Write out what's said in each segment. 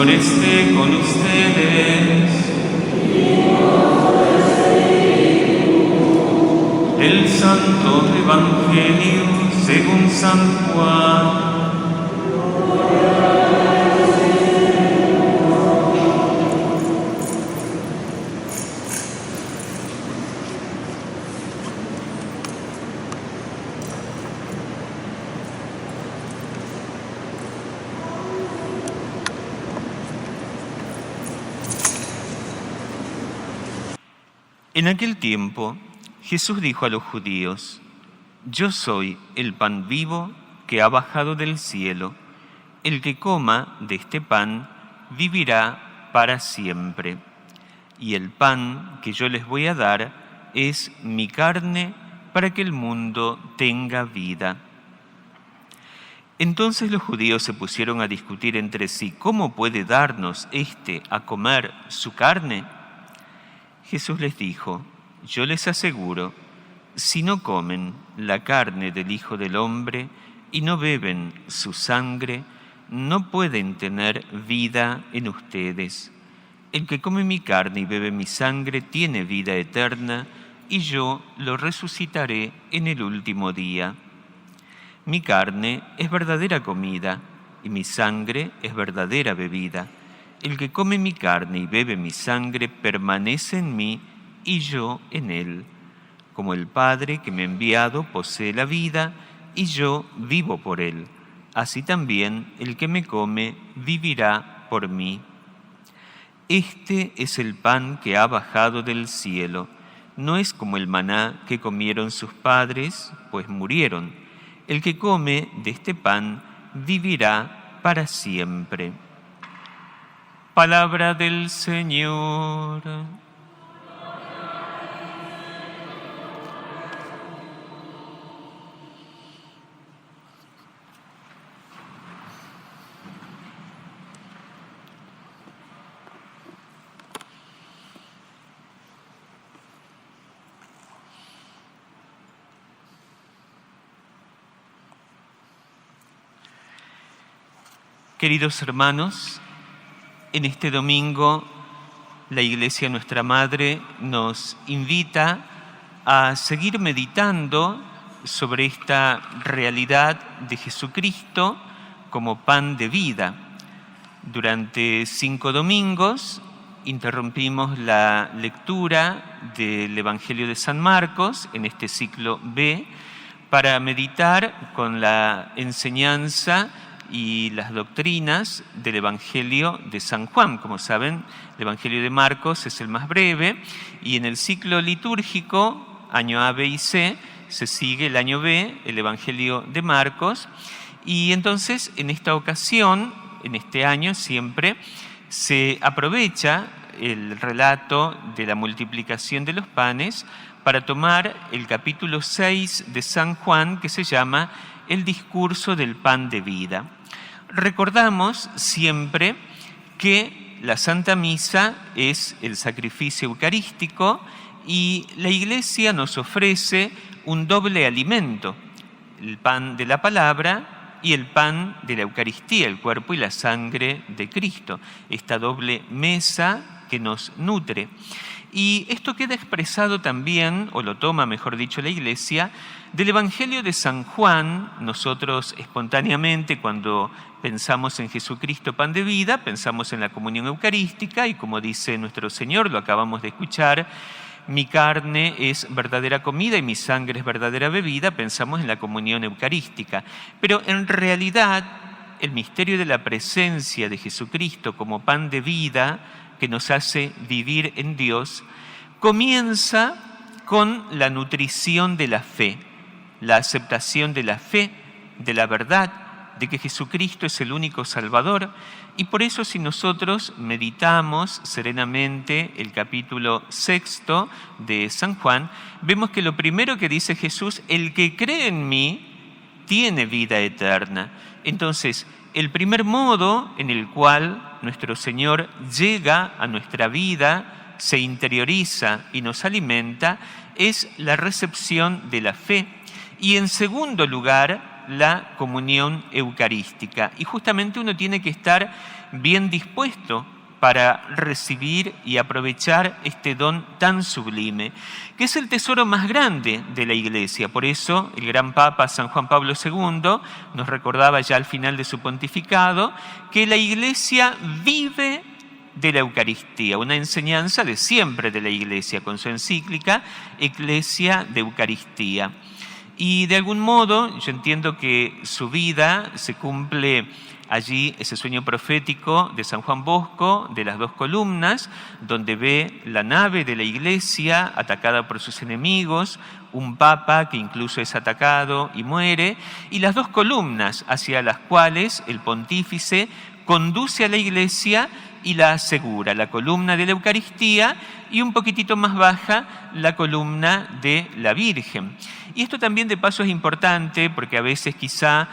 Señor esté con ustedes. El Santo Evangelio según San Juan. En aquel tiempo, Jesús dijo a los judíos: Yo soy el pan vivo que ha bajado del cielo. El que coma de este pan vivirá para siempre. Y el pan que yo les voy a dar es mi carne para que el mundo tenga vida. Entonces los judíos se pusieron a discutir entre sí: ¿Cómo puede darnos éste a comer su carne? Jesús les dijo: Yo les aseguro, si no comen la carne del Hijo del Hombre y no beben su sangre, no pueden tener vida en ustedes. El que come mi carne y bebe mi sangre tiene vida eterna, y yo lo resucitaré en el último día. Mi carne es verdadera comida, y mi sangre es verdadera bebida. El que come mi carne y bebe mi sangre permanece en mí y yo en él. Como el Padre que me ha enviado posee la vida y yo vivo por él, así también el que me come vivirá por mí. Este es el pan que ha bajado del cielo. No es como el maná que comieron sus padres, pues murieron. El que come de este pan vivirá para siempre. Palabra del Señor. Queridos hermanos, en este domingo la Iglesia, nuestra Madre, nos invita a seguir meditando sobre esta realidad de Jesucristo como pan de vida. Durante 5 domingos interrumpimos la lectura del Evangelio de San Marcos en este ciclo B para meditar con la enseñanza y las doctrinas del Evangelio de San Juan. Como saben, el Evangelio de Marcos es el más breve y en el ciclo litúrgico, año A, B y C, se sigue el año B, el Evangelio de Marcos. Y entonces, en esta ocasión, en este año siempre, se aprovecha el relato de la multiplicación de los panes para tomar el capítulo 6 de San Juan, que se llama el discurso del pan de vida. Recordamos siempre que la Santa Misa es el sacrificio eucarístico y la Iglesia nos ofrece un doble alimento, el pan de la palabra y el pan de la Eucaristía, el cuerpo y la sangre de Cristo, esta doble mesa que nos nutre. Y esto queda expresado también, o lo toma, mejor dicho, la Iglesia, del Evangelio de San Juan. Nosotros espontáneamente, cuando pensamos en Jesucristo, pan de vida, pensamos en la comunión eucarística y como dice nuestro Señor, lo acabamos de escuchar, mi carne es verdadera comida y mi sangre es verdadera bebida, pensamos en la comunión eucarística. Pero en realidad, el misterio de la presencia de Jesucristo como pan de vida, que nos hace vivir en Dios, comienza con la nutrición de la fe, la aceptación de la fe, de la verdad, de que Jesucristo es el único Salvador. Y por eso, si nosotros meditamos serenamente el capítulo 6 de San Juan, vemos que lo primero que dice Jesús: el que cree en mí tiene vida eterna. Entonces, el primer modo en el cual nuestro Señor llega a nuestra vida, se interioriza y nos alimenta, es la recepción de la fe. Y en segundo lugar, la comunión eucarística. Y justamente uno tiene que estar bien dispuesto para recibir y aprovechar este don tan sublime, que es el tesoro más grande de la Iglesia. Por eso el gran Papa San Juan Pablo II nos recordaba ya al final de su pontificado que la Iglesia vive de la Eucaristía, una enseñanza de siempre de la Iglesia, con su encíclica Ecclesia de Eucaristía. Y de algún modo yo entiendo que su vida se cumple allí, ese sueño profético de San Juan Bosco, de las 2 columnas, donde ve la nave de la Iglesia atacada por sus enemigos, un papa que incluso es atacado y muere, y las 2 columnas hacia las cuales el pontífice conduce a la Iglesia y la asegura, la columna de la Eucaristía y un poquitito más baja la columna de la Virgen. Y esto también de paso es importante porque a veces quizá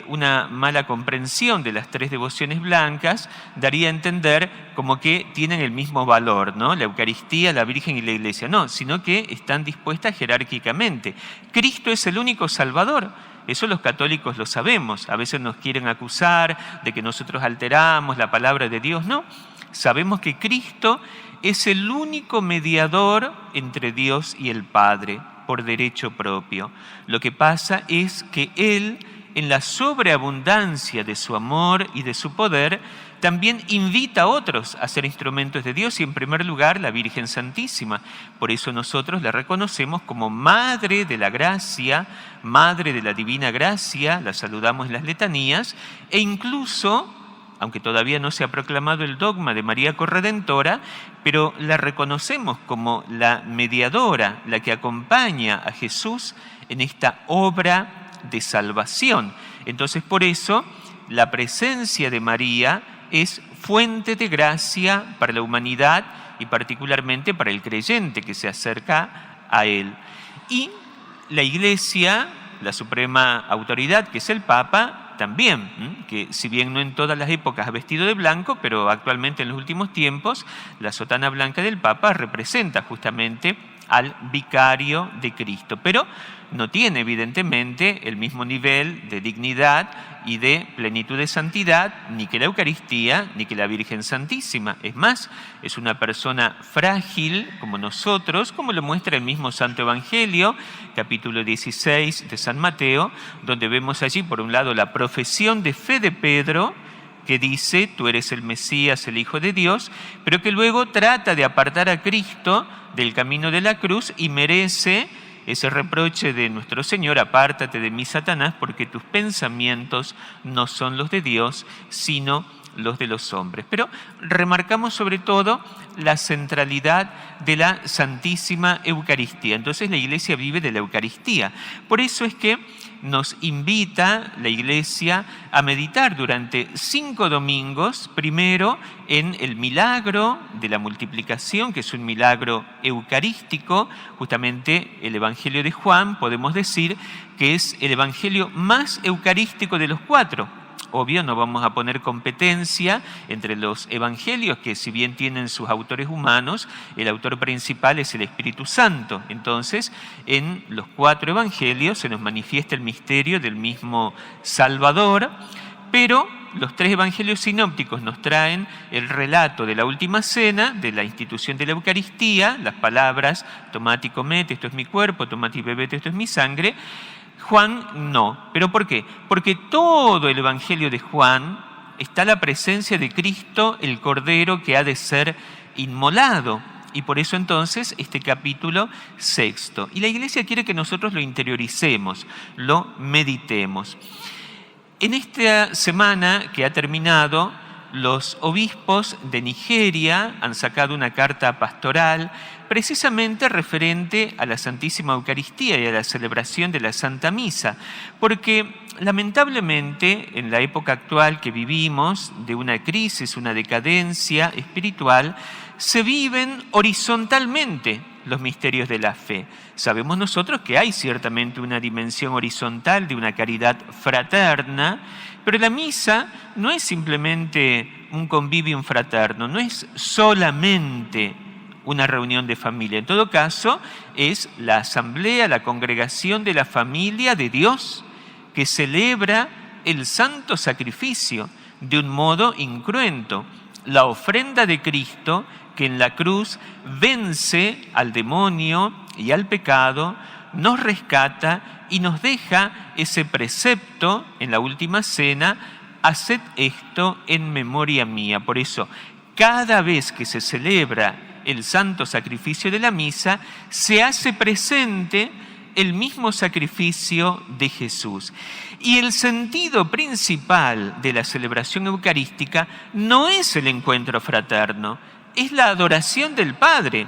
una mala comprensión de las 3 devociones blancas daría a entender como que tienen el mismo valor, ¿no? La Eucaristía, la Virgen y la Iglesia. No, sino que están dispuestas jerárquicamente. Cristo es el único Salvador. Eso los católicos lo sabemos. A veces nos quieren acusar de que nosotros alteramos la palabra de Dios. No, sabemos que Cristo es el único mediador entre Dios y el Padre, por derecho propio. Lo que pasa es que Él, en la sobreabundancia de su amor y de su poder, también invita a otros a ser instrumentos de Dios y en primer lugar la Virgen Santísima. Por eso nosotros la reconocemos como Madre de la Gracia, Madre de la Divina Gracia, la saludamos en las letanías e incluso, aunque todavía no se ha proclamado el dogma de María Corredentora, pero la reconocemos como la mediadora, la que acompaña a Jesús en esta obra de salvación. Entonces, por eso, la presencia de María es fuente de gracia para la humanidad y particularmente para el creyente que se acerca a Él. Y la Iglesia, la suprema autoridad, que es el Papa, también, que si bien no en todas las épocas ha vestido de blanco, pero actualmente en los últimos tiempos, la sotana blanca del Papa representa justamente al vicario de Cristo, pero no tiene evidentemente el mismo nivel de dignidad y de plenitud de santidad ni que la Eucaristía ni que la Virgen Santísima. Es más, es una persona frágil como nosotros, como lo muestra el mismo Santo Evangelio, capítulo 16 de San Mateo, donde vemos allí por un lado la profesión de fe de Pedro, que dice, tú eres el Mesías, el Hijo de Dios, pero que luego trata de apartar a Cristo del camino de la cruz y merece ese reproche de nuestro Señor, apártate de mí, Satanás, porque tus pensamientos no son los de Dios, sino los de los hombres. Pero remarcamos sobre todo la centralidad de la Santísima Eucaristía. Entonces la Iglesia vive de la Eucaristía. Por eso es que nos invita la Iglesia a meditar durante 5 domingos, primero en el milagro de la multiplicación, que es un milagro eucarístico. Justamente el Evangelio de Juan, podemos decir que es el Evangelio más eucarístico de los 4. Obvio, no vamos a poner competencia entre los evangelios, que si bien tienen sus autores humanos, el autor principal es el Espíritu Santo. Entonces, en los 4 evangelios se nos manifiesta el misterio del mismo Salvador, pero los 3 evangelios sinópticos nos traen el relato de la última cena, de la institución de la Eucaristía, las palabras, tomad y comed, esto es mi cuerpo, tomad y bebed, esto es mi sangre. Juan no. ¿Pero por qué? Porque todo el Evangelio de Juan está la presencia de Cristo, el Cordero que ha de ser inmolado. Y por eso entonces este capítulo 6. Y la Iglesia quiere que nosotros lo interioricemos, lo meditemos. En esta semana que ha terminado, los obispos de Nigeria han sacado una carta pastoral precisamente referente a la Santísima Eucaristía y a la celebración de la Santa Misa, porque lamentablemente en la época actual que vivimos, de una crisis, una decadencia espiritual, se viven horizontalmente los misterios de la fe. Sabemos nosotros que hay ciertamente una dimensión horizontal de una caridad fraterna, pero la misa no es simplemente un convivium fraterno, no es solamente una reunión de familia. En todo caso, es la asamblea, la congregación de la familia de Dios que celebra el santo sacrificio de un modo incruento. La ofrenda de Cristo, que en la cruz vence al demonio y al pecado, nos rescata y nos deja ese precepto en la última cena: haced esto en memoria mía. Por eso, cada vez que se celebra el santo sacrificio de la misa, se hace presente el mismo sacrificio de Jesús. Y el sentido principal de la celebración eucarística no es el encuentro fraterno, es la adoración del Padre,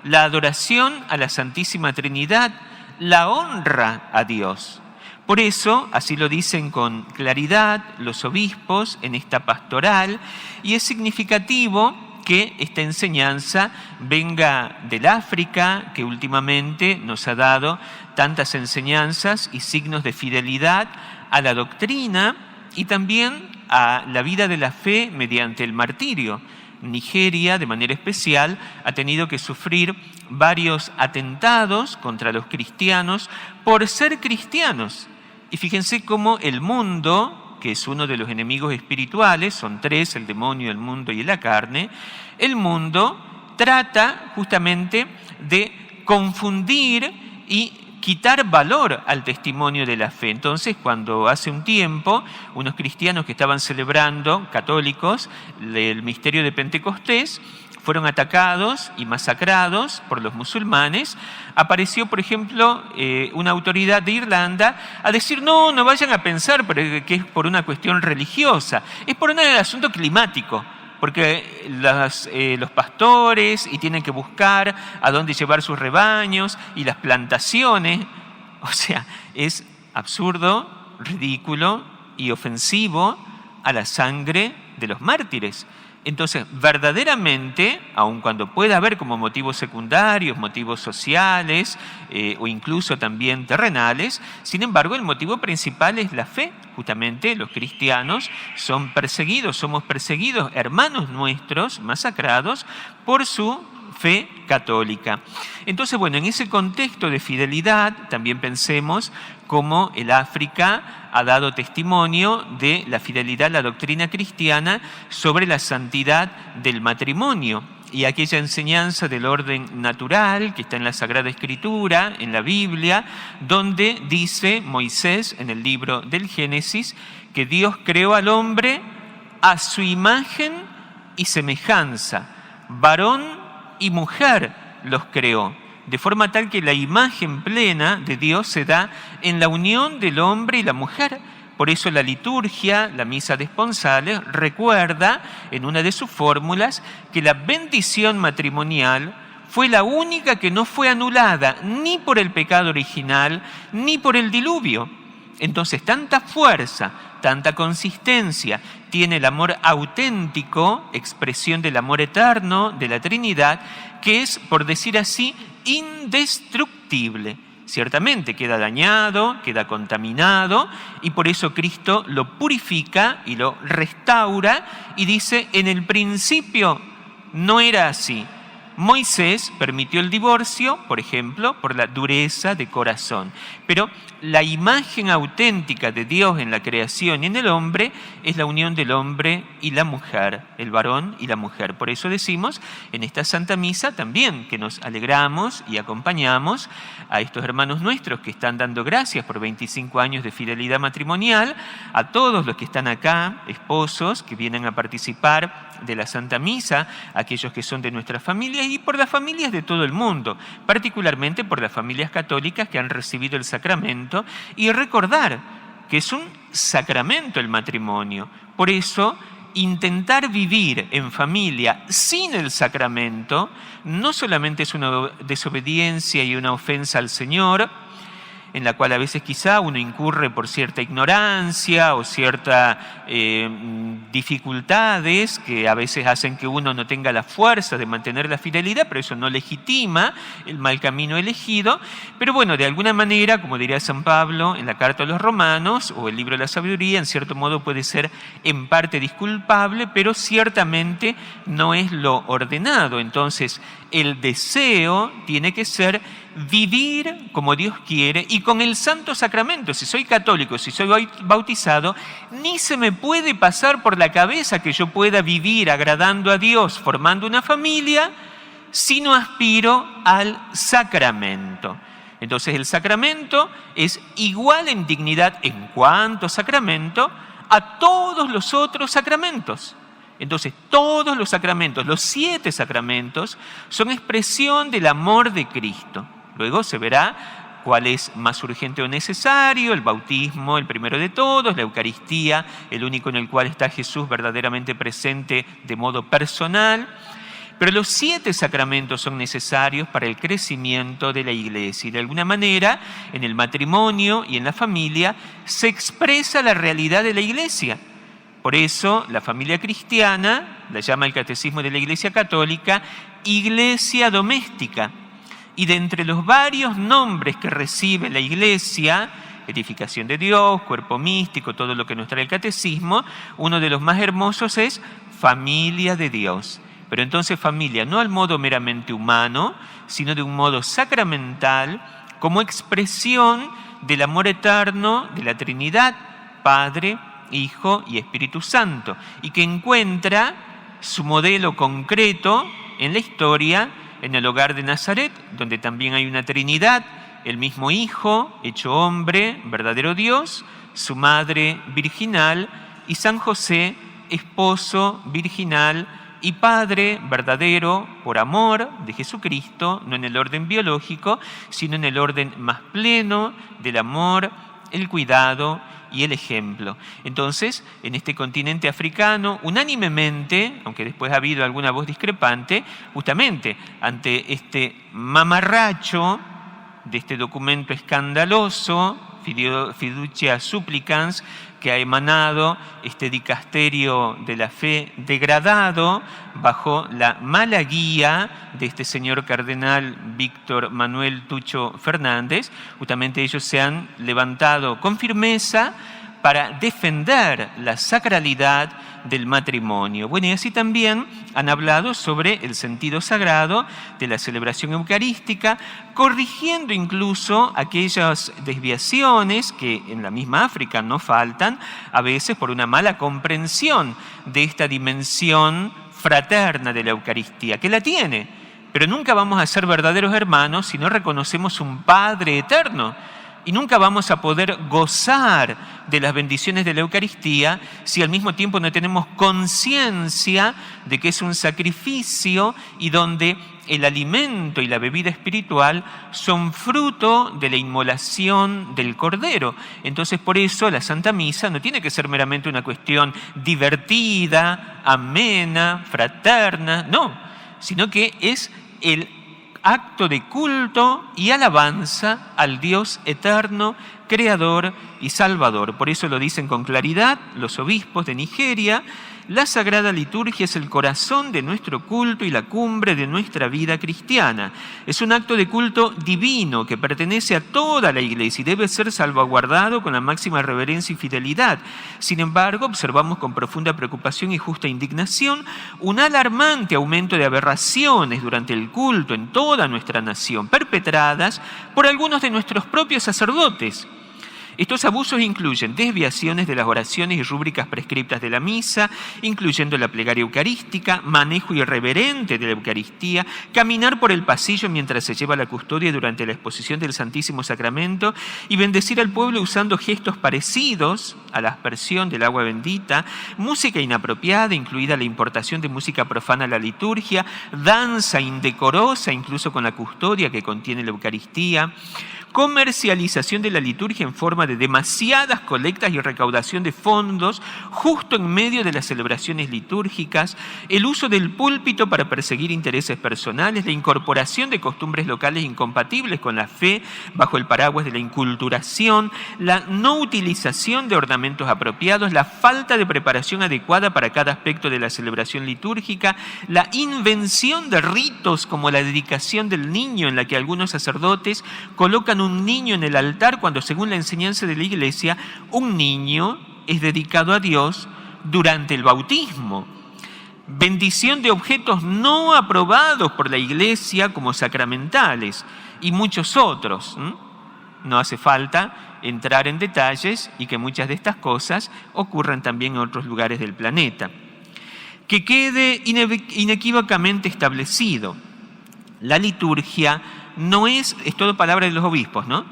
la adoración a la Santísima Trinidad, la honra a Dios. Por eso, así lo dicen con claridad los obispos en esta pastoral, y es significativo que esta enseñanza venga del África, que últimamente nos ha dado tantas enseñanzas y signos de fidelidad a la doctrina y también a la vida de la fe mediante el martirio. Nigeria, de manera especial, ha tenido que sufrir varios atentados contra los cristianos por ser cristianos. Y fíjense cómo el mundo, que es uno de los enemigos espirituales, son tres: el demonio, el mundo y la carne, el mundo trata justamente de confundir y quitar valor al testimonio de la fe. Entonces, cuando hace un tiempo unos cristianos que estaban celebrando, católicos, el misterio de Pentecostés, fueron atacados y masacrados por los musulmanes, apareció, por ejemplo, una autoridad de Irlanda a decir: no vayan a pensar que es por una cuestión religiosa, es por un asunto climático, porque los pastores y tienen que buscar a dónde llevar sus rebaños y las plantaciones. O sea, es absurdo, ridículo y ofensivo a la sangre de los mártires. Entonces, verdaderamente, aun cuando pueda haber como motivos secundarios, motivos sociales o incluso también terrenales, sin embargo, el motivo principal es la fe. Justamente los cristianos son perseguidos, somos perseguidos, hermanos nuestros masacrados por su fe católica. Entonces, bueno, en ese contexto de fidelidad también pensemos cómo el África ha dado testimonio de la fidelidad a la doctrina cristiana sobre la santidad del matrimonio y aquella enseñanza del orden natural que está en la Sagrada Escritura, en la Biblia, donde dice Moisés en el libro del Génesis que Dios creó al hombre a su imagen y semejanza, varón y mujer los creó, de forma tal que la imagen plena de Dios se da en la unión del hombre y la mujer. Por eso la liturgia, la misa de esponsales, recuerda en una de sus fórmulas que la bendición matrimonial fue la única que no fue anulada ni por el pecado original ni por el diluvio. Entonces, tanta fuerza, tanta consistencia tiene el amor auténtico, expresión del amor eterno de la Trinidad, que es, por decir así, indestructible. Ciertamente queda dañado, queda contaminado, y por eso Cristo lo purifica y lo restaura y dice: en el principio no era así. Moisés permitió el divorcio, por ejemplo, por la dureza de corazón. Pero la imagen auténtica de Dios en la creación y en el hombre es la unión del hombre y la mujer, el varón y la mujer. Por eso decimos en esta Santa Misa también que nos alegramos y acompañamos a estos hermanos nuestros que están dando gracias por 25 años de fidelidad matrimonial, a todos los que están acá, esposos que vienen a participar de la Santa Misa, aquellos que son de nuestras familias y por las familias de todo el mundo, particularmente por las familias católicas que han recibido el sacramento, y recordar que es un sacramento el matrimonio. Por eso, intentar vivir en familia sin el sacramento no solamente es una desobediencia y una ofensa al Señor, en la cual a veces quizá uno incurre por cierta ignorancia o ciertas dificultades que a veces hacen que uno no tenga la fuerza de mantener la fidelidad, pero eso no legitima el mal camino elegido. Pero bueno, de alguna manera, como diría San Pablo en la Carta a los Romanos o el libro de la Sabiduría, en cierto modo puede ser en parte disculpable, pero ciertamente no es lo ordenado. Entonces, el deseo tiene que ser vivir como Dios quiere y con el santo sacramento. Si soy católico, si soy bautizado, ni se me puede pasar por la cabeza que yo pueda vivir agradando a Dios, formando una familia, si no aspiro al sacramento. Entonces el sacramento es igual en dignidad en cuanto sacramento a todos los otros sacramentos. Entonces todos los sacramentos, los 7 sacramentos, son expresión del amor de Cristo. Luego se verá cuál es más urgente o necesario: el bautismo, el primero de todos; la Eucaristía, el único en el cual está Jesús verdaderamente presente de modo personal. Pero los 7 sacramentos son necesarios para el crecimiento de la Iglesia. Y de alguna manera, en el matrimonio y en la familia, se expresa la realidad de la Iglesia. Por eso, la familia cristiana la llama el Catecismo de la Iglesia Católica Iglesia doméstica. Y de entre los varios nombres que recibe la Iglesia, edificación de Dios, cuerpo místico, todo lo que nos trae el Catecismo, uno de los más hermosos es familia de Dios. Pero entonces familia no al modo meramente humano, sino de un modo sacramental, como expresión del amor eterno de la Trinidad, Padre, Hijo y Espíritu Santo, y que encuentra su modelo concreto en la historia, en el hogar de Nazaret, donde también hay una Trinidad: el mismo Hijo, hecho hombre, verdadero Dios, su madre virginal, y San José, esposo virginal y padre verdadero por amor de Jesucristo, no en el orden biológico, sino en el orden más pleno del amor, el cuidado y el ejemplo. Entonces, en este continente africano, unánimemente, aunque después ha habido alguna voz discrepante, justamente ante este mamarracho de este documento escandaloso, Fiducia Supplicans, que ha emanado este dicasterio de la fe degradado bajo la mala guía de este señor cardenal Víctor Manuel Tucho Fernández, justamente ellos se han levantado con firmeza para defender la sacralidad del matrimonio. Bueno, y así también han hablado sobre el sentido sagrado de la celebración eucarística, corrigiendo incluso aquellas desviaciones que en la misma África no faltan, a veces por una mala comprensión de esta dimensión fraterna de la Eucaristía, que la tiene, pero nunca vamos a ser verdaderos hermanos si no reconocemos un Padre eterno. Y nunca vamos a poder gozar de las bendiciones de la Eucaristía si al mismo tiempo no tenemos conciencia de que es un sacrificio y donde el alimento y la bebida espiritual son fruto de la inmolación del Cordero. Entonces, por eso la Santa Misa no tiene que ser meramente una cuestión divertida, amena, fraterna, no, sino que es el acto de culto y alabanza al Dios eterno, creador y salvador. Por eso lo dicen con claridad los obispos de Nigeria: la Sagrada Liturgia es el corazón de nuestro culto y la cumbre de nuestra vida cristiana. Es un acto de culto divino que pertenece a toda la Iglesia y debe ser salvaguardado con la máxima reverencia y fidelidad. Sin embargo, observamos con profunda preocupación y justa indignación un alarmante aumento de aberraciones durante el culto en toda nuestra nación, perpetradas por algunos de nuestros propios sacerdotes. Estos abusos incluyen desviaciones de las oraciones y rúbricas prescriptas de la misa, incluyendo la plegaria eucarística, manejo irreverente de la Eucaristía, caminar por el pasillo mientras se lleva la custodia durante la exposición del Santísimo Sacramento y bendecir al pueblo usando gestos parecidos a la aspersión del agua bendita, música inapropiada, incluida la importación de música profana a la liturgia, danza indecorosa incluso con la custodia que contiene la Eucaristía, comercialización de la liturgia en forma de demasiadas colectas y recaudación de fondos justo en medio de las celebraciones litúrgicas, el uso del púlpito para perseguir intereses personales, la incorporación de costumbres locales incompatibles con la fe bajo el paraguas de la inculturación, la no utilización de ornamentos apropiados, la falta de preparación adecuada para cada aspecto de la celebración litúrgica, la invención de ritos como la dedicación del niño, en la que algunos sacerdotes colocan un niño en el altar cuando, según la enseñanza de la Iglesia, un niño es dedicado a Dios durante el bautismo. Bendición de objetos no aprobados por la Iglesia como sacramentales. y muchos otros. No hace falta entrar en detalles y que muchas de estas cosas ocurran también en otros lugares del planeta. Que quede inequívocamente establecido, la liturgia no es todo palabra de los obispos, ¿no?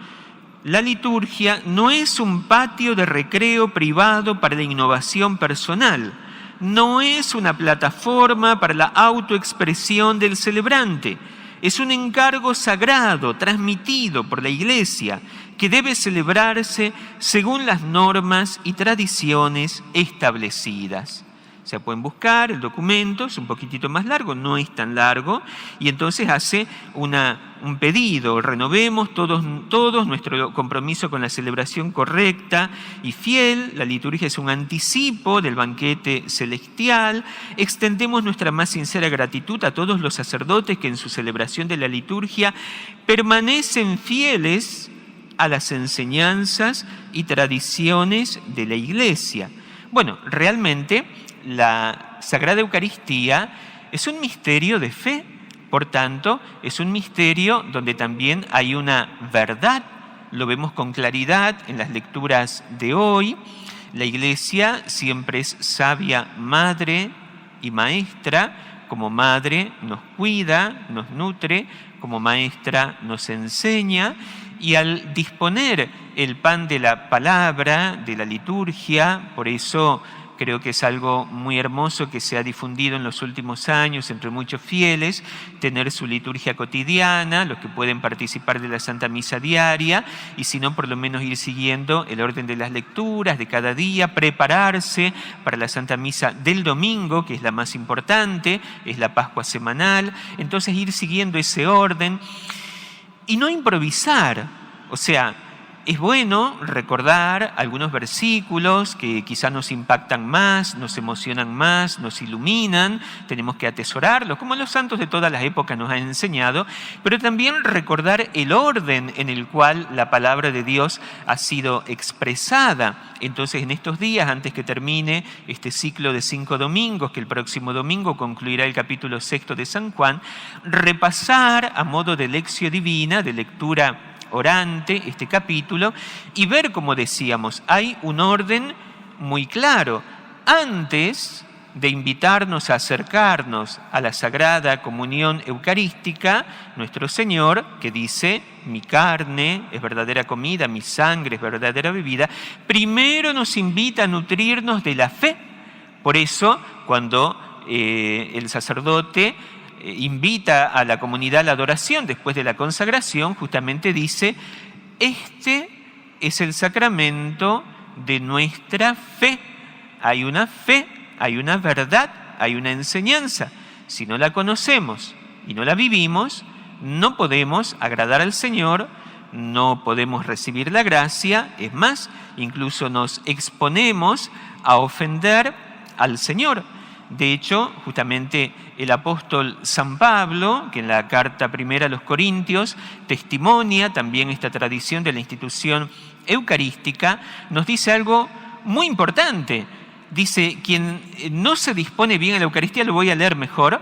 La liturgia no es un patio de recreo privado para la innovación personal, no es una plataforma para la autoexpresión del celebrante, es un encargo sagrado transmitido por la Iglesia que debe celebrarse según las normas y tradiciones establecidas. O sea, pueden buscar el documento, es un poquitito más largo, no es tan largo, y entonces hace un pedido: renovemos todos nuestro compromiso con la celebración correcta y fiel. La liturgia es un anticipo del banquete celestial. Extendemos nuestra más sincera gratitud a todos los sacerdotes que en su celebración de la liturgia permanecen fieles a las enseñanzas y tradiciones de la Iglesia. Bueno, realmente la Sagrada Eucaristía es un misterio de fe, por tanto, es un misterio donde también hay una verdad. Lo vemos con claridad en las lecturas de hoy. La Iglesia siempre es sabia madre y maestra. Como madre nos cuida, nos nutre, como maestra nos enseña, y al disponer el pan de la palabra, de la liturgia, por eso creo que es algo muy hermoso que se ha difundido en los últimos años entre muchos fieles, tener su liturgia cotidiana, los que pueden participar de la Santa Misa diaria, y si no, por lo menos ir siguiendo el orden de las lecturas de cada día, prepararse para la Santa Misa del domingo, que es la más importante, es la Pascua semanal. Entonces ir siguiendo ese orden y no improvisar. O sea, es bueno recordar algunos versículos que quizás nos impactan más, nos emocionan más, nos iluminan, tenemos que atesorarlos, como los santos de todas las épocas nos han enseñado, pero también recordar el orden en el cual la palabra de Dios ha sido expresada. Entonces, en estos días, antes que termine este ciclo de 5 domingos, que el próximo domingo concluirá el capítulo 6 de San Juan, repasar a modo de lección divina, de lectura orante, este capítulo, y ver, como decíamos, hay un orden muy claro. Antes de invitarnos a acercarnos a la Sagrada Comunión Eucarística, nuestro Señor, que dice: mi carne es verdadera comida, mi sangre es verdadera bebida, primero nos invita a nutrirnos de la fe. Por eso, cuando el sacerdote invita a la comunidad a la adoración después de la consagración, justamente dice: este es el sacramento de nuestra fe. Hay una fe, hay una verdad, hay una enseñanza. Si no la conocemos y no la vivimos, no podemos agradar al Señor, no podemos recibir la gracia. Es más, incluso nos exponemos a ofender al Señor. De hecho, justamente el apóstol San Pablo, que en la carta primera a los Corintios testimonia también esta tradición de la institución eucarística, nos dice algo muy importante. Dice: quien no se dispone bien a la Eucaristía, lo voy a leer mejor,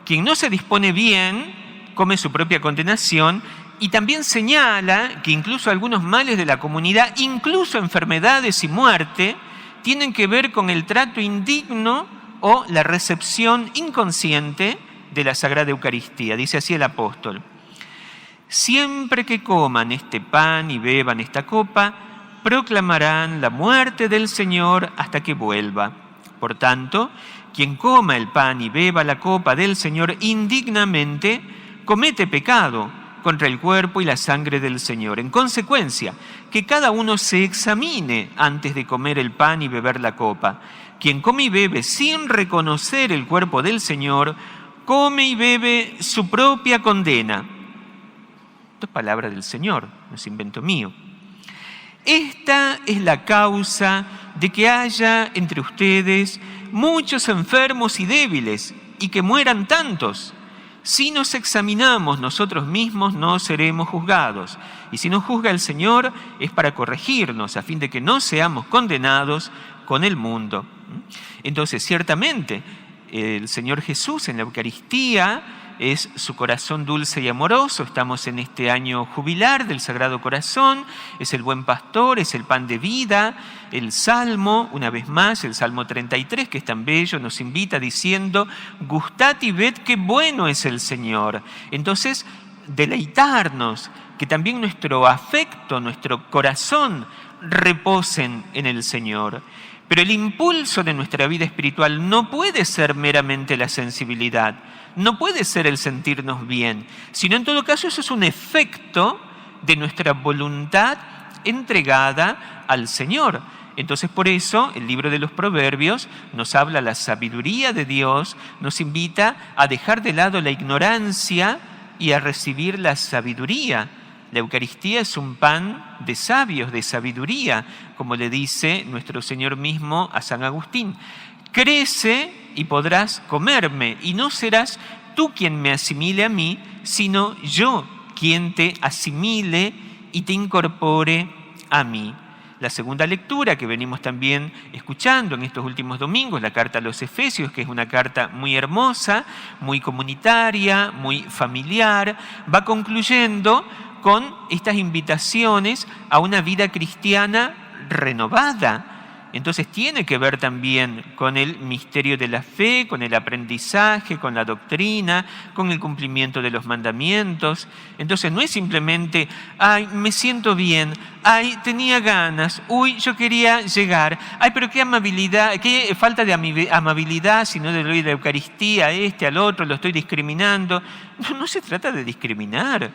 quien no se dispone bien come su propia condenación, y también señala que incluso algunos males de la comunidad, incluso enfermedades y muerte, tienen que ver con el trato indigno o la recepción inconsciente de la Sagrada Eucaristía. Dice así el apóstol: siempre que coman este pan y beban esta copa, proclamarán la muerte del Señor hasta que vuelva. Por tanto, quien coma el pan y beba la copa del Señor indignamente, comete pecado contra el cuerpo y la sangre del Señor. En consecuencia, que cada uno se examine antes de comer el pan y beber la copa. Quien come y bebe sin reconocer el cuerpo del Señor, come y bebe su propia condena. Esto es palabra del Señor, no es invento mío. Esta es la causa de que haya entre ustedes muchos enfermos y débiles, y que mueran tantos. Si nos examinamos nosotros mismos, no seremos juzgados. Y si nos juzga el Señor, es para corregirnos, a fin de que no seamos condenados con el mundo. Entonces, ciertamente, el Señor Jesús en la Eucaristía es su corazón dulce y amoroso. Estamos en este año jubilar del Sagrado Corazón, es el buen pastor, es el pan de vida. El Salmo, una vez más, el Salmo 33, que es tan bello, nos invita diciendo: gustad y ved qué bueno es el Señor. Entonces, deleitarnos, que también nuestro afecto, nuestro corazón reposen en el Señor. Pero el impulso de nuestra vida espiritual no puede ser meramente la sensibilidad, no puede ser el sentirnos bien, sino en todo caso eso es un efecto de nuestra voluntad entregada al Señor. Entonces, por eso el libro de los Proverbios nos habla la sabiduría de Dios, nos invita a dejar de lado la ignorancia y a recibir la sabiduría. La Eucaristía es un pan de sabios, de sabiduría, como le dice nuestro Señor mismo a San Agustín. Crece y podrás comerme, y no serás tú quien me asimile a mí, sino yo quien te asimile y te incorpore a mí. La segunda lectura que venimos también escuchando en estos últimos domingos, la carta a los Efesios, que es una carta muy hermosa, muy comunitaria, muy familiar, va concluyendo con estas invitaciones a una vida cristiana renovada. Entonces tiene que ver también con el misterio de la fe, con el aprendizaje, con la doctrina, con el cumplimiento de los mandamientos. Entonces no es simplemente, ay, me siento bien, ay, tenía ganas, uy, yo quería llegar, ay, pero qué amabilidad, qué falta de amabilidad si no le doy la Eucaristía a este, al otro, lo estoy discriminando. No se trata de discriminar,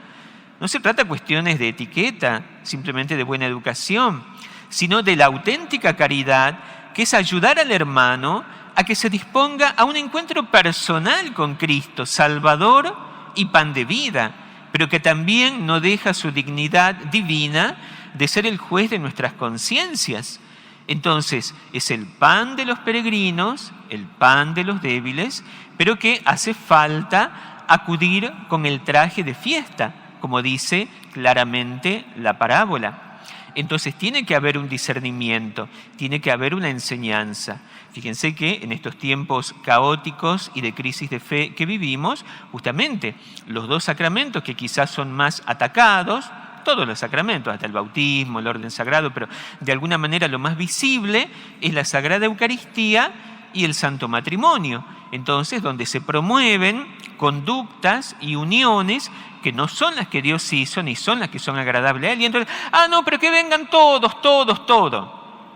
no se trata de cuestiones de etiqueta, simplemente de buena educación, sino de la auténtica caridad, que es ayudar al hermano a que se disponga a un encuentro personal con Cristo, Salvador y pan de vida, pero que también no deja su dignidad divina de ser el juez de nuestras conciencias. Entonces, es el pan de los peregrinos, el pan de los débiles, pero que hace falta acudir con el traje de fiesta, como dice claramente la parábola. Entonces tiene que haber un discernimiento, tiene que haber una enseñanza. Fíjense que en estos tiempos caóticos y de crisis de fe que vivimos, justamente los dos sacramentos que quizás son más atacados, todos los sacramentos, hasta el bautismo, el orden sagrado, pero de alguna manera lo más visible es la Sagrada Eucaristía y el Santo Matrimonio. Entonces, donde se promueven conductas y uniones que no son las que Dios hizo, ni son las que son agradables a Él. Y entonces, no, pero que vengan todos.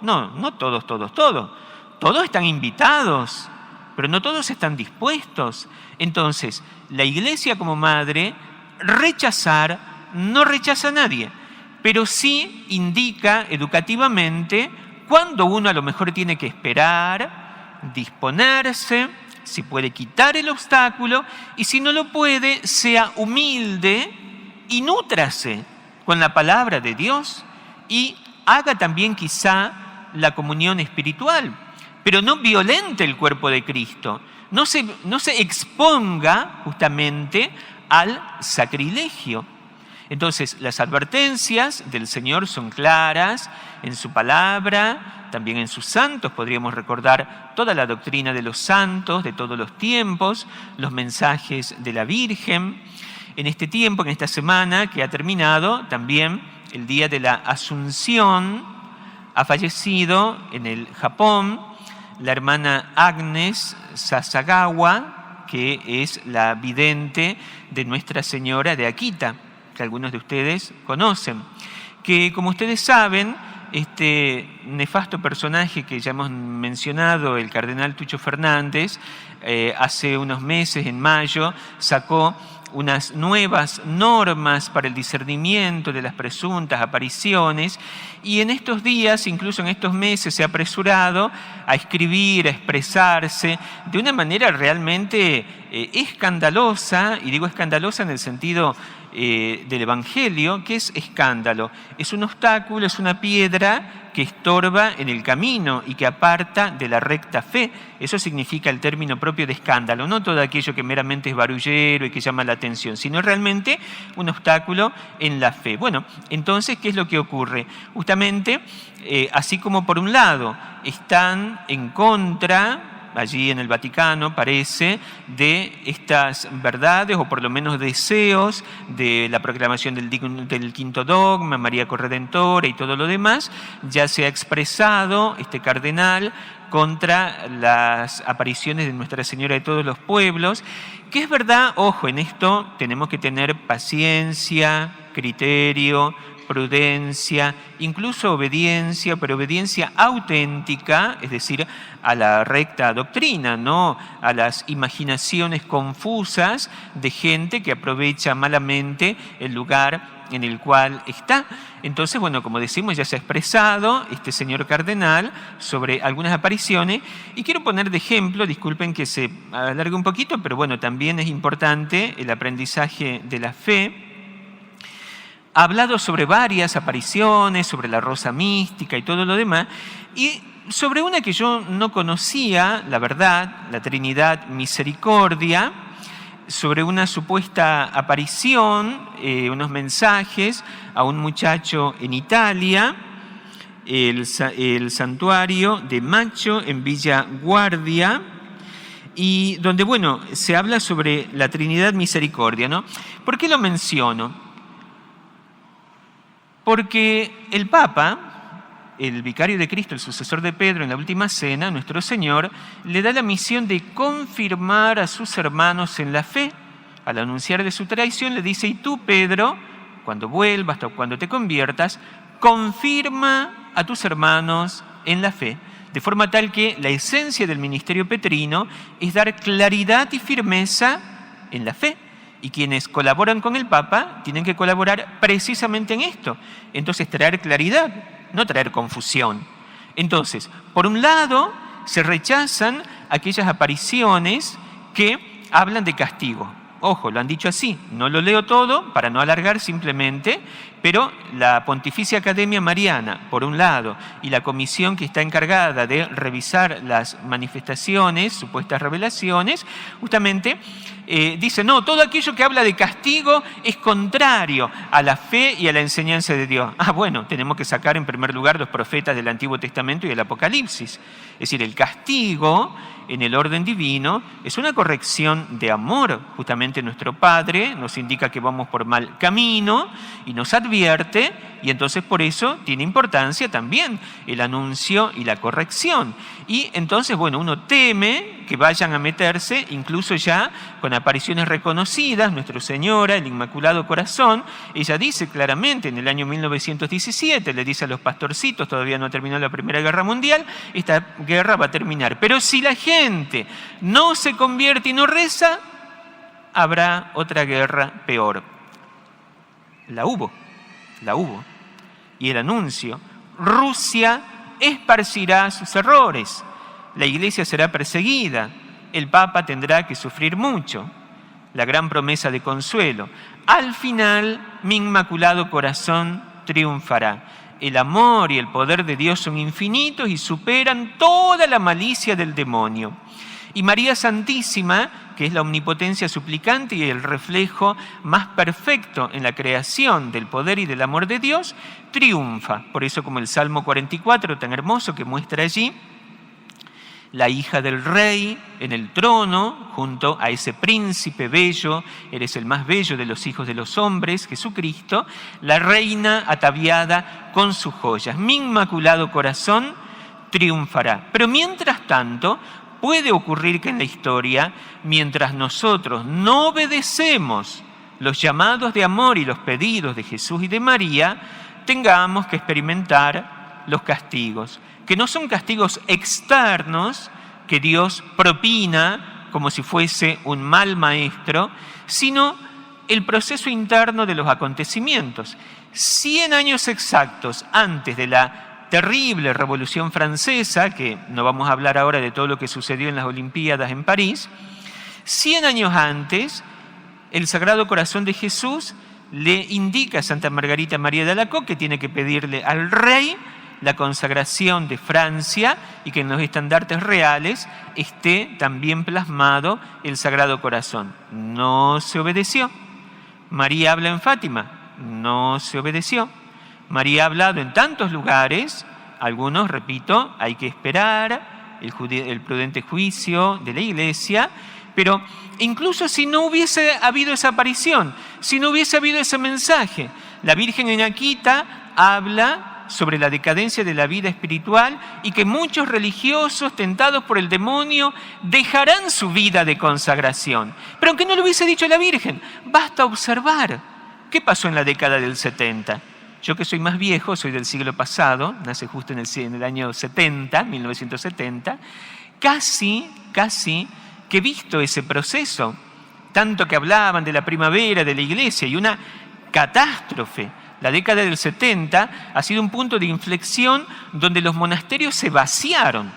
No, no todos. Todos están invitados, pero no todos están dispuestos. Entonces, la Iglesia como madre, rechazar, no rechaza a nadie, pero sí indica educativamente cuándo uno a lo mejor tiene que esperar, disponerse, si puede quitar el obstáculo, y si no lo puede, sea humilde y nútrase con la palabra de Dios y haga también quizá la comunión espiritual, pero no violente el cuerpo de Cristo, no se exponga justamente al sacrilegio. Entonces, las advertencias del Señor son claras en su palabra, también en sus santos. Podríamos recordar toda la doctrina de los santos de todos los tiempos, los mensajes de la Virgen. En este tiempo, en esta semana que ha terminado, también el día de la Asunción, ha fallecido en el Japón la hermana Agnes Sasagawa, que es la vidente de Nuestra Señora de Akita, que algunos de ustedes conocen, que como ustedes saben, este nefasto personaje que ya hemos mencionado, el cardenal Tucho Fernández, hace unos meses, en mayo, sacó unas nuevas normas para el discernimiento de las presuntas apariciones, y en estos días, incluso en estos meses, se ha apresurado a escribir, a expresarse de una manera realmente escandalosa, y digo escandalosa en el sentido del Evangelio. ¿Qué es escándalo? Es un obstáculo, es una piedra que estorba en el camino y que aparta de la recta fe. Eso significa el término propio de escándalo, no todo aquello que meramente es barullero y que llama la atención, sino realmente un obstáculo en la fe. Bueno, entonces, ¿qué es lo que ocurre? Justamente, así como por un lado están en contra allí en el Vaticano, parece, de estas verdades, o por lo menos deseos, de la proclamación del quinto dogma, María Corredentora y todo lo demás. Ya se ha expresado este cardenal contra las apariciones de Nuestra Señora de todos los pueblos, que es verdad, ojo, en esto tenemos que tener paciencia, criterio, prudencia, incluso obediencia, pero obediencia auténtica, es decir, a la recta doctrina, no a las imaginaciones confusas de gente que aprovecha malamente el lugar en el cual está. Entonces, bueno, como decimos, ya se ha expresado este señor cardenal sobre algunas apariciones, y quiero poner de ejemplo, disculpen que se alargue un poquito, pero bueno, también es importante el aprendizaje de la fe. Ha hablado sobre varias apariciones, sobre la rosa mística y todo lo demás, y sobre una que yo no conocía, la verdad, la Trinidad Misericordia, sobre una supuesta aparición, unos mensajes a un muchacho en Italia, el santuario de Macho en Villa Guardia, y donde, bueno, se habla sobre la Trinidad Misericordia, ¿no? ¿Por qué lo menciono? Porque el Papa, el vicario de Cristo, el sucesor de Pedro en la última cena, nuestro Señor, le da la misión de confirmar a sus hermanos en la fe. Al anunciar de su traición le dice: y tú, Pedro, cuando vuelvas o cuando te conviertas, confirma a tus hermanos en la fe. De forma tal que la esencia del ministerio petrino es dar claridad y firmeza en la fe. Y quienes colaboran con el Papa tienen que colaborar precisamente en esto. Entonces, traer claridad, no traer confusión. Entonces, por un lado, se rechazan aquellas apariciones que hablan de castigo. Ojo, lo han dicho así, no lo leo todo para no alargar simplemente, pero la Pontificia Academia Mariana, por un lado, y la comisión que está encargada de revisar las manifestaciones, supuestas revelaciones, justamente dice: no, todo aquello que habla de castigo es contrario a la fe y a la enseñanza de Dios. Bueno, tenemos que sacar en primer lugar los profetas del Antiguo Testamento y el Apocalipsis. Es decir, el castigo en el orden divino es una corrección de amor. Justamente nuestro Padre nos indica que vamos por mal camino y nos advierte, y entonces por eso tiene importancia también el anuncio y la corrección. Y entonces, bueno, uno teme que vayan a meterse incluso ya con apariciones reconocidas. Nuestra Señora, el Inmaculado Corazón, ella dice claramente en el año 1917, le dice a los pastorcitos, todavía no terminó la Primera Guerra Mundial, esta guerra va a terminar. Pero si la gente no se convierte y no reza, habrá otra guerra peor. La hubo. Y el anuncio: Rusia esparcirá sus errores, la Iglesia será perseguida, el Papa tendrá que sufrir mucho. La gran promesa de consuelo: al final mi Inmaculado Corazón triunfará. El amor y el poder de Dios son infinitos y superan toda la malicia del demonio. Y María Santísima, que es la omnipotencia suplicante y el reflejo más perfecto en la creación del poder y del amor de Dios, triunfa. Por eso, como el Salmo 44, tan hermoso, que muestra allí la hija del rey en el trono, junto a ese príncipe bello, eres el más bello de los hijos de los hombres, Jesucristo, la reina ataviada con sus joyas. Mi Inmaculado Corazón triunfará. Pero mientras tanto, puede ocurrir que en la historia, mientras nosotros no obedecemos los llamados de amor y los pedidos de Jesús y de María, tengamos que experimentar los castigos, que no son castigos externos que Dios propina como si fuese un mal maestro, sino el proceso interno de los acontecimientos. 100 años exactos antes de la terrible Revolución Francesa, que no vamos a hablar ahora de todo lo que sucedió en las Olimpiadas en París, 100 años antes, el Sagrado Corazón de Jesús le indica a Santa Margarita María de Alacoque que tiene que pedirle al rey la consagración de Francia y que en los estandartes reales esté también plasmado el Sagrado Corazón. No se obedeció. María habla en Fátima, no se obedeció. María ha hablado en tantos lugares, algunos, repito, hay que esperar, el prudente juicio de la Iglesia, pero incluso si no hubiese habido esa aparición, si no hubiese habido ese mensaje, la Virgen en Akita habla sobre la decadencia de la vida espiritual y que muchos religiosos tentados por el demonio dejarán su vida de consagración. Pero aunque no lo hubiese dicho la Virgen, basta observar qué pasó en la década del 70. Yo que soy más viejo, soy del siglo pasado, nací justo en el año 70, 1970, casi que he visto ese proceso, tanto que hablaban de la primavera de la Iglesia y una catástrofe. La década del 70 ha sido un punto de inflexión donde los monasterios se vaciaron,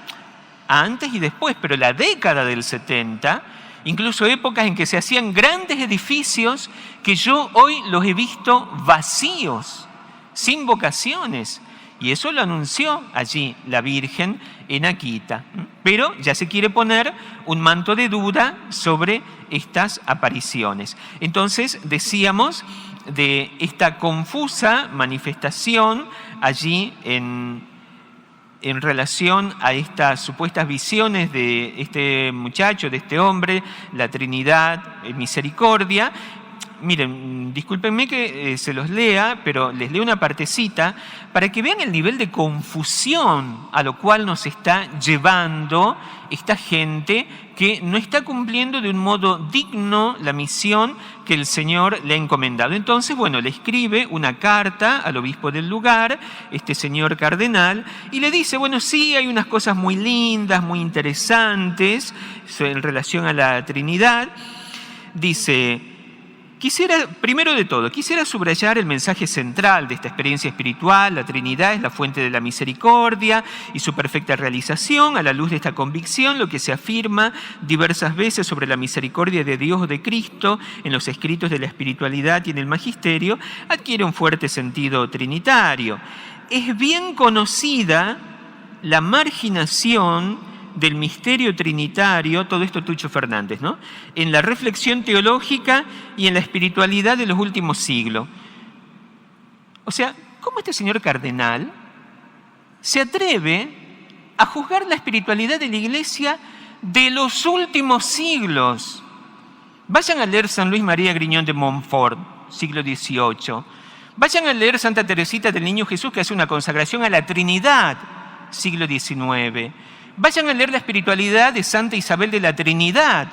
antes y después, pero la década del 70, incluso épocas en que se hacían grandes edificios que yo hoy los he visto vacíos, sin vocaciones. Y eso lo anunció allí la Virgen en Akita. Pero ya se quiere poner un manto de duda sobre estas apariciones. Entonces, decíamos de esta confusa manifestación allí en relación a estas supuestas visiones de este muchacho, de este hombre, la Trinidad, misericordia. Miren, discúlpenme que se los lea, pero les leo una partecita para que vean el nivel de confusión a lo cual nos está llevando esta gente que no está cumpliendo de un modo digno la misión que el Señor le ha encomendado. Entonces, bueno, le escribe una carta al obispo del lugar, este señor cardenal, y le dice, bueno, sí, hay unas cosas muy lindas, muy interesantes en relación a la Trinidad. Dice: primero de todo, quisiera subrayar el mensaje central de esta experiencia espiritual. La Trinidad es la fuente de la misericordia y su perfecta realización. A la luz de esta convicción, lo que se afirma diversas veces sobre la misericordia de Dios o de Cristo en los escritos de la espiritualidad y en el magisterio adquiere un fuerte sentido trinitario. Es bien conocida la marginación del misterio trinitario, todo esto Tucho Fernández, ¿no?, en la reflexión teológica y en la espiritualidad de los últimos siglos. O sea, ¿cómo este señor cardenal se atreve a juzgar la espiritualidad de la Iglesia de los últimos siglos? Vayan a leer San Luis María Griñón de Montfort, siglo XVIII. Vayan a leer Santa Teresita del Niño Jesús, que hace una consagración a la Trinidad, siglo XIX. Vayan a leer la espiritualidad de Santa Isabel de la Trinidad,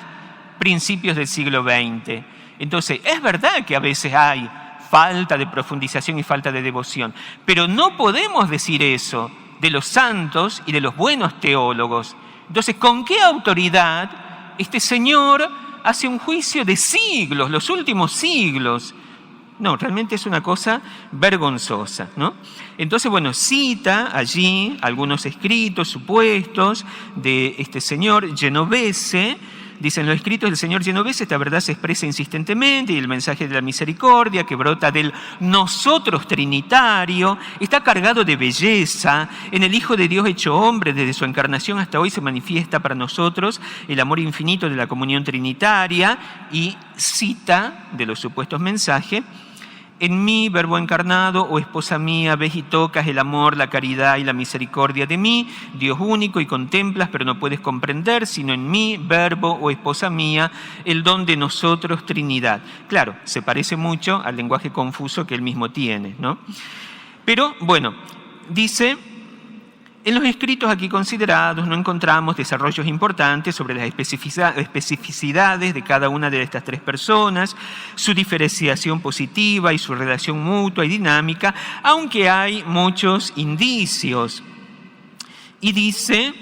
principios del siglo XX. Entonces, es verdad que a veces hay falta de profundización y falta de devoción, pero no podemos decir eso de los santos y de los buenos teólogos. Entonces, ¿con qué autoridad este señor hace un juicio de siglos, los últimos siglos? No, realmente es una cosa vergonzosa, ¿no? Entonces, bueno, cita allí algunos escritos supuestos de este señor Genovese. Dicen los escritos del señor Genovese, esta verdad se expresa insistentemente y el mensaje de la misericordia que brota del nosotros trinitario está cargado de belleza. En el Hijo de Dios hecho hombre, desde su encarnación hasta hoy se manifiesta para nosotros el amor infinito de la comunión trinitaria, y cita de los supuestos mensajes: en mí, Verbo encarnado, oh esposa mía, ves y tocas el amor, la caridad y la misericordia de mí, Dios único, y contemplas, pero no puedes comprender, sino en mí, Verbo, oh esposa mía, el don de nosotros, Trinidad. Claro, se parece mucho al lenguaje confuso que él mismo tiene, ¿no? Pero, bueno, dice: en los escritos aquí considerados no encontramos desarrollos importantes sobre las especificidades de cada una de estas tres personas, su diferenciación positiva y su relación mutua y dinámica, aunque hay muchos indicios. Y dice,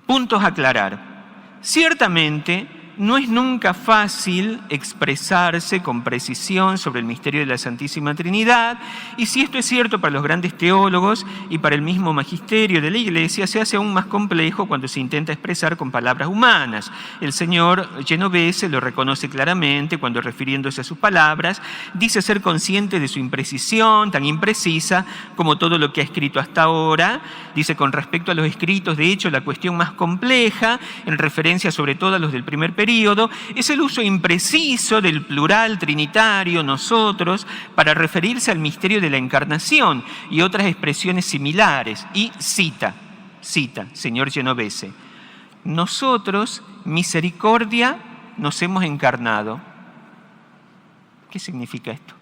puntos a aclarar: ciertamente no es nunca fácil expresarse con precisión sobre el misterio de la Santísima Trinidad, y si esto es cierto para los grandes teólogos y para el mismo magisterio de la Iglesia, se hace aún más complejo cuando se intenta expresar con palabras humanas. El señor Genovese lo reconoce claramente cuando, refiriéndose a sus palabras, dice ser consciente de su imprecisión, tan imprecisa como todo lo que ha escrito hasta ahora. Dice: con respecto a los escritos, de hecho, la cuestión más compleja, en referencia sobre todo a los del primer período, es el uso impreciso del plural trinitario nosotros para referirse al misterio de la encarnación y otras expresiones similares. Y cita: Cita, señor Genovese. Nosotros, misericordia, nos hemos encarnado. ¿Qué significa esto?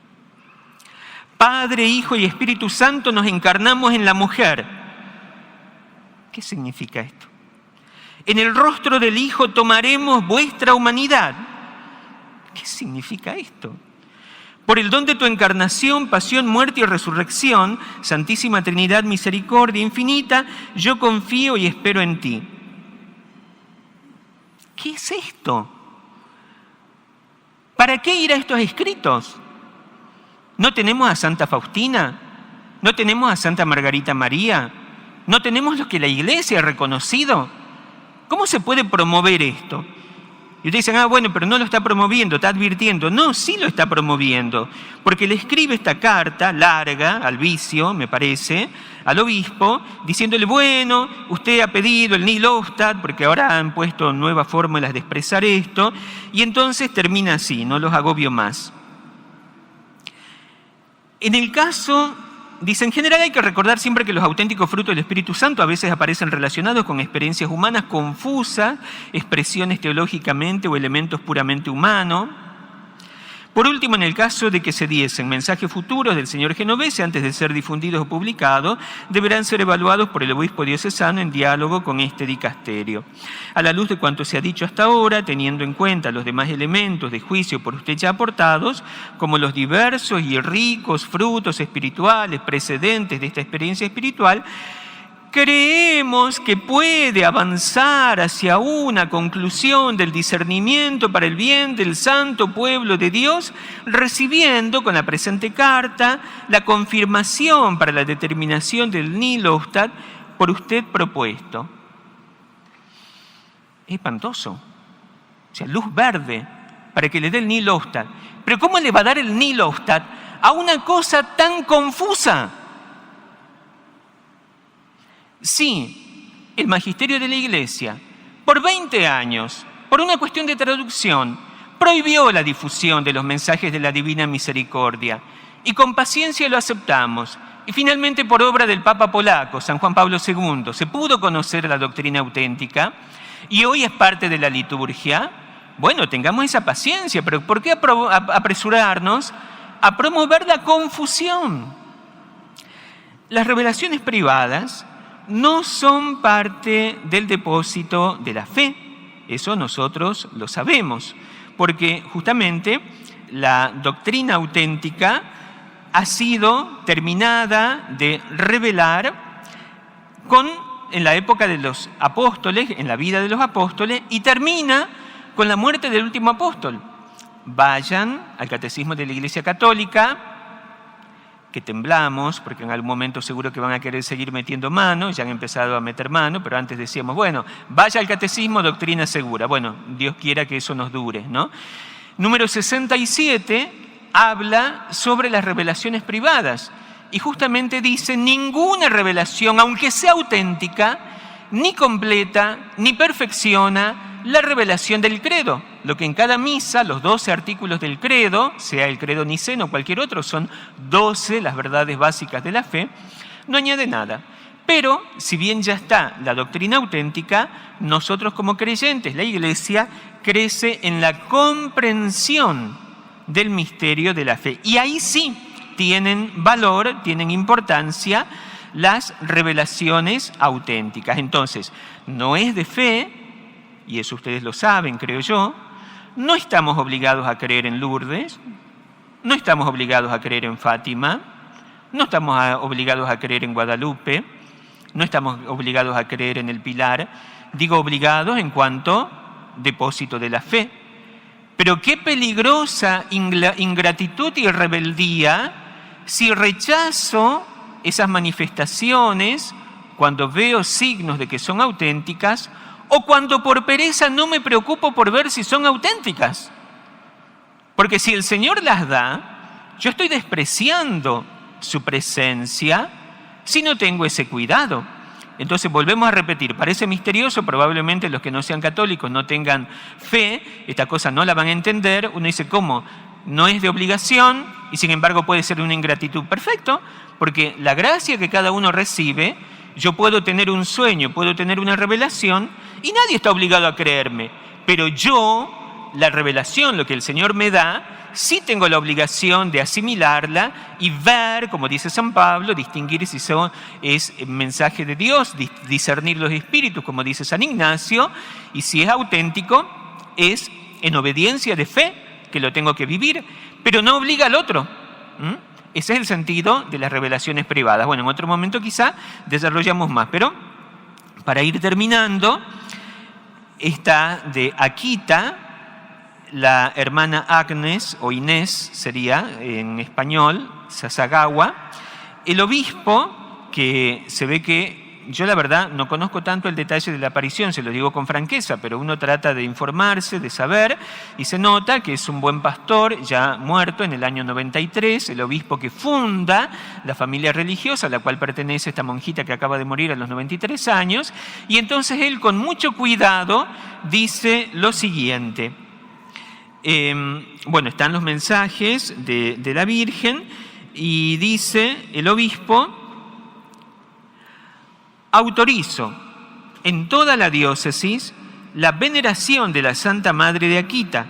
Padre, Hijo y Espíritu Santo nos encarnamos en la mujer. ¿Qué significa esto? En el rostro del Hijo tomaremos vuestra humanidad. ¿Qué significa esto? Por el don de tu encarnación, pasión, muerte y resurrección, Santísima Trinidad, misericordia infinita, yo confío y espero en ti. ¿Qué es esto? ¿Para qué ir a estos escritos? ¿No tenemos a Santa Faustina? ¿No tenemos a Santa Margarita María? ¿No tenemos lo que la Iglesia ha reconocido? ¿Cómo se puede promover esto? Y ustedes dicen, bueno, pero no lo está promoviendo, está advirtiendo. No, sí lo está promoviendo, porque le escribe esta carta larga al vicio, me parece, al obispo, diciéndole, bueno, usted ha pedido el nihil obstat, porque ahora han puesto nuevas fórmulas de expresar esto, y entonces termina así, no los agobio más. En el caso, dice, en general hay que recordar siempre que los auténticos frutos del Espíritu Santo a veces aparecen relacionados con experiencias humanas confusas, expresiones teológicamente o elementos puramente humanos. Por último, en el caso de que se diesen mensajes futuros del señor Genovese antes de ser difundidos o publicados, deberán ser evaluados por el obispo diocesano en diálogo con este dicasterio. A la luz de cuanto se ha dicho hasta ahora, teniendo en cuenta los demás elementos de juicio por usted ya aportados, como los diversos y ricos frutos espirituales precedentes de esta experiencia espiritual, creemos que puede avanzar hacia una conclusión del discernimiento para el bien del santo pueblo de Dios, recibiendo con la presente carta la confirmación para la determinación del nihil obstat por usted propuesto. Es espantoso. O sea, luz verde para que le dé el nihil obstat. Pero ¿cómo le va a dar el nihil obstat a una cosa tan confusa? Sí, el magisterio de la Iglesia, por 20 años, por una cuestión de traducción, prohibió la difusión de los mensajes de la Divina Misericordia y con paciencia lo aceptamos. Y finalmente, por obra del Papa polaco, San Juan Pablo II, se pudo conocer la doctrina auténtica y hoy es parte de la liturgia. Bueno, tengamos esa paciencia, pero ¿por qué apresurarnos a promover la confusión? Las revelaciones privadas no son parte del depósito de la fe. Eso nosotros lo sabemos, porque justamente la doctrina auténtica ha sido terminada de revelar en la época de los apóstoles, en la vida de los apóstoles, y termina con la muerte del último apóstol. Vayan al Catecismo de la Iglesia Católica, que temblamos, porque en algún momento seguro que van a querer seguir metiendo mano, ya han empezado a meter mano, pero antes decíamos, bueno, vaya al Catecismo, doctrina segura. Bueno, Dios quiera que eso nos dure, ¿no? Número 67 habla sobre las revelaciones privadas y justamente dice, ninguna revelación, aunque sea auténtica, ni completa, ni perfecciona la revelación del credo. Lo que en cada misa, los 12 artículos del credo, sea el credo niceno o cualquier otro, son 12 las verdades básicas de la fe, no añade nada. Pero, si bien ya está la doctrina auténtica, nosotros como creyentes, la Iglesia, crece en la comprensión del misterio de la fe. Y ahí sí tienen valor, tienen importancia las revelaciones auténticas. Entonces, no es de fe, y eso ustedes lo saben, creo yo, no estamos obligados a creer en Lourdes, no estamos obligados a creer en Fátima, no estamos obligados a creer en Guadalupe, no estamos obligados a creer en el Pilar. Digo obligados en cuanto depósito de la fe. Pero qué peligrosa ingratitud y rebeldía si rechazo esas manifestaciones cuando veo signos de que son auténticas, o cuando por pereza no me preocupo por ver si son auténticas. Porque si el Señor las da, yo estoy despreciando su presencia si no tengo ese cuidado. Entonces volvemos a repetir, parece misterioso, probablemente los que no sean católicos no tengan fe, esta cosa no la van a entender. Uno dice, ¿cómo? No es de obligación y sin embargo puede ser una ingratitud. Perfecto, porque la gracia que cada uno recibe Yo puedo tener un sueño, puedo tener una revelación y nadie está obligado a creerme. Pero yo, la revelación, lo que el Señor me da, sí tengo la obligación de asimilarla y ver, como dice San Pablo, distinguir si es mensaje de Dios, discernir los espíritus, como dice San Ignacio, y si es auténtico, es en obediencia de fe que lo tengo que vivir, pero no obliga al otro. Ese es el sentido de las revelaciones privadas. Bueno, en otro momento quizá desarrollamos más, pero para ir terminando, esta de Akita, la hermana Agnes, o Inés sería en español, Sasagawa, el obispo, que se ve que yo la verdad no conozco tanto el detalle de la aparición, se lo digo con franqueza, pero uno trata de informarse, de saber, y se nota que es un buen pastor, ya muerto en el año 93, el obispo que funda la familia religiosa a la cual pertenece esta monjita que acaba de morir a los 93 años, y entonces él con mucho cuidado dice lo siguiente. Bueno, están los mensajes de la Virgen y dice el obispo: autorizo en toda la diócesis la veneración de la Santa Madre de Akita,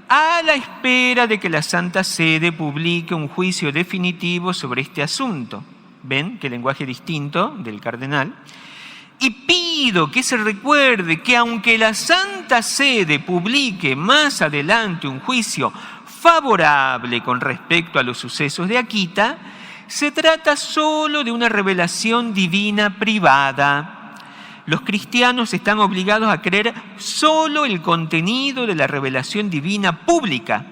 a la espera de que la Santa Sede publique un juicio definitivo sobre este asunto. ¿Ven qué lenguaje distinto del cardenal? Y pido que se recuerde que aunque la Santa Sede publique más adelante un juicio favorable con respecto a los sucesos de Akita, se trata solo de una revelación divina privada. Los cristianos están obligados a creer solo el contenido de la revelación divina pública,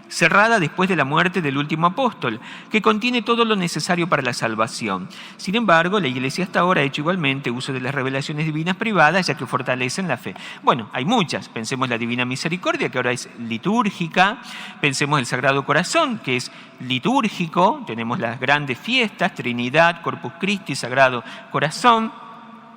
cerrada después de la muerte del último apóstol, que contiene todo lo necesario para la salvación. Sin embargo, la Iglesia hasta ahora ha hecho igualmente uso de las revelaciones divinas privadas, ya que fortalecen la fe. Bueno, hay muchas. Pensemos la Divina Misericordia, que ahora es litúrgica. Pensemos el Sagrado Corazón, que es litúrgico. Tenemos las grandes fiestas, Trinidad, Corpus Christi, Sagrado Corazón.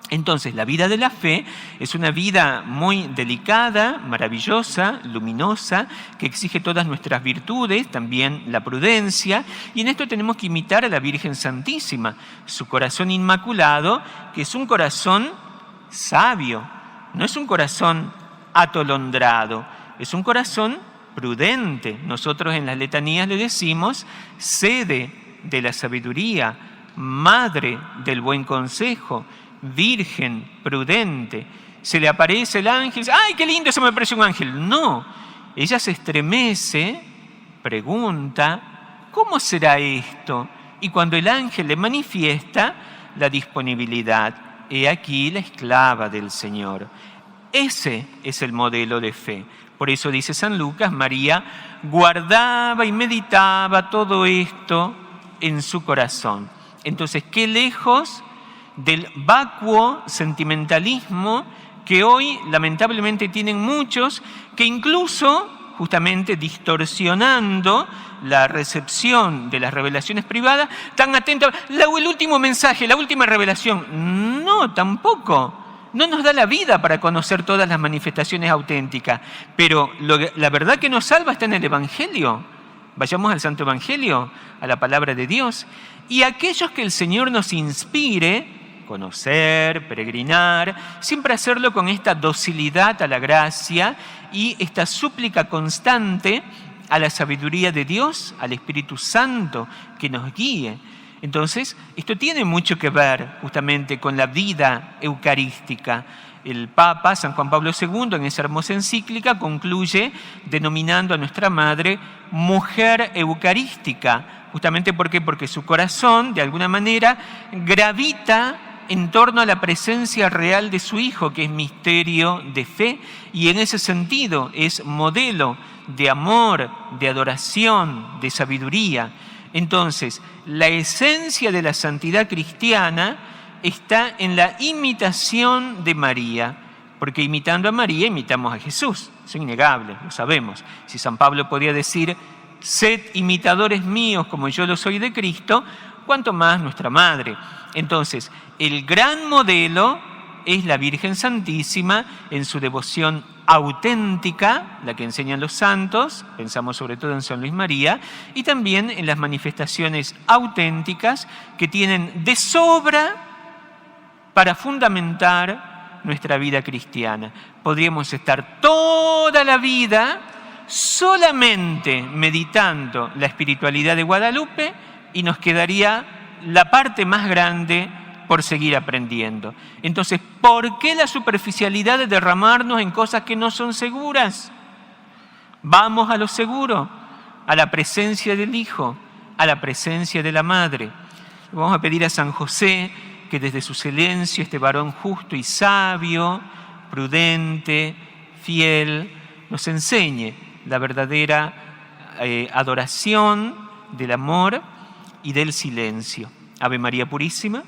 Entonces, la vida de la fe es una vida muy delicada, maravillosa, luminosa, que exige todas nuestras virtudes, también la prudencia, y en esto tenemos que imitar a la Virgen Santísima, su corazón inmaculado, que es un corazón sabio, no es un corazón atolondrado, es un corazón prudente. Nosotros en las letanías le decimos sede de la sabiduría, madre del buen consejo, virgen prudente. Se le aparece el ángel, ¡ay, qué lindo, se me apareció un ángel! No, ella se estremece, pregunta, ¿cómo será esto? Y cuando el ángel le manifiesta la disponibilidad, he aquí la esclava del Señor. Ese es el modelo de fe. Por eso dice San Lucas, María guardaba y meditaba todo esto en su corazón. Entonces, qué lejos del vacuo sentimentalismo que hoy lamentablemente tienen muchos, que incluso justamente distorsionando la recepción de las revelaciones privadas, tan atentos, el último mensaje, la última revelación. No, tampoco. No nos da la vida para conocer todas las manifestaciones auténticas, pero la verdad que nos salva está en el Evangelio. Vayamos al Santo Evangelio, a la palabra de Dios. Y aquellos que el Señor nos inspire, conocer, peregrinar, siempre hacerlo con esta docilidad a la gracia y esta súplica constante a la sabiduría de Dios, al Espíritu Santo que nos guíe. Entonces, esto tiene mucho que ver justamente con la vida eucarística. El Papa, San Juan Pablo II, en esa hermosa encíclica, concluye denominando a nuestra Madre mujer eucarística. Justamente porque su corazón, de alguna manera, gravita en torno a la presencia real de su Hijo, que es misterio de fe, y en ese sentido es modelo de amor, de adoración, de sabiduría. Entonces, la esencia de la santidad cristiana está en la imitación de María, porque imitando a María imitamos a Jesús, es innegable, lo sabemos. Si San Pablo podía decir, sed imitadores míos como yo lo soy de Cristo, cuanto más nuestra Madre. Entonces, el gran modelo es la Virgen Santísima en su devoción auténtica, la que enseñan los santos, pensamos sobre todo en San Luis María, y también en las manifestaciones auténticas que tienen de sobra para fundamentar nuestra vida cristiana. Podríamos estar toda la vida solamente meditando la espiritualidad de Guadalupe y nos quedaría la parte más grande por seguir aprendiendo. Entonces, ¿por qué la superficialidad de derramarnos en cosas que no son seguras? Vamos a lo seguro, a la presencia del Hijo, a la presencia de la Madre. Vamos a pedir a San José que desde su silencio, este varón justo y sabio, prudente, fiel, nos enseñe la verdadera adoración del amor y del silencio. Ave María Purísima.